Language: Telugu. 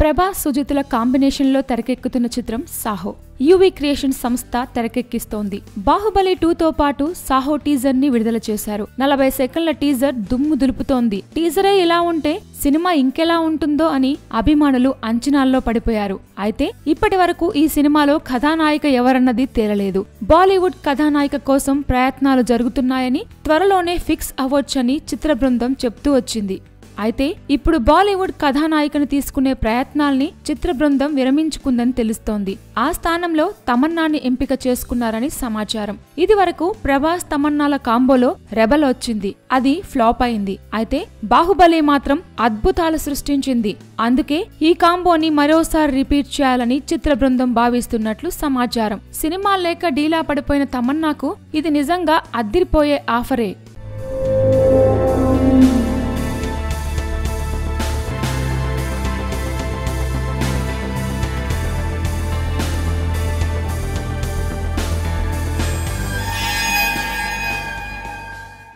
ప్రభాస్ సుజిత్ల కాంబినేషన్లో తెరకెక్కుతున్న చిత్రం సాహో. యూవీ క్రియేషన్ సంస్థ తెరకెక్కిస్తోంది. బాహుబలి 2తో పాటు సాహో టీజర్ ని విడుదల చేశారు. 40 సెకండ్ల టీజర్ దుమ్ము దులుపుతోంది. టీజరే ఇలా ఉంటే సినిమా ఇంకెలా ఉంటుందో అని అభిమానులు అంచనాల్లో పడిపోయారు. అయితే ఇప్పటి వరకు ఈ సినిమాలో కథానాయిక ఎవరన్నది తేలలేదు. బాలీవుడ్ కథానాయిక కోసం ప్రయత్నాలు జరుగుతున్నాయని, త్వరలోనే ఫిక్స్ అవ్వొచ్చని చిత్ర బృందం చెప్తూ వచ్చింది. అయితే ఇప్పుడు బాలీవుడ్ కథానాయికను తీసుకునే ప్రయత్నాల్ని చిత్ర బృందం విరమించుకుందని తెలుస్తోంది. ఆ స్థానంలో తమన్నాని ఎంపిక చేసుకున్నారని సమాచారం. ఇది వరకు ప్రభాస్ తమన్నాల కాంబోలో రెబల్ వచ్చింది. అది ఫ్లాప్ అయింది. అయితే బాహుబలి మాత్రం అద్భుతాలు సృష్టించింది. అందుకే ఈ కాంబోని మరోసారి రిపీట్ చేయాలని చిత్ర బృందం భావిస్తున్నట్లు సమాచారం. సినిమా లేక డీలా పడిపోయిన తమన్నాకు ఇది నిజంగా అద్దిరిపోయే ఆఫరే.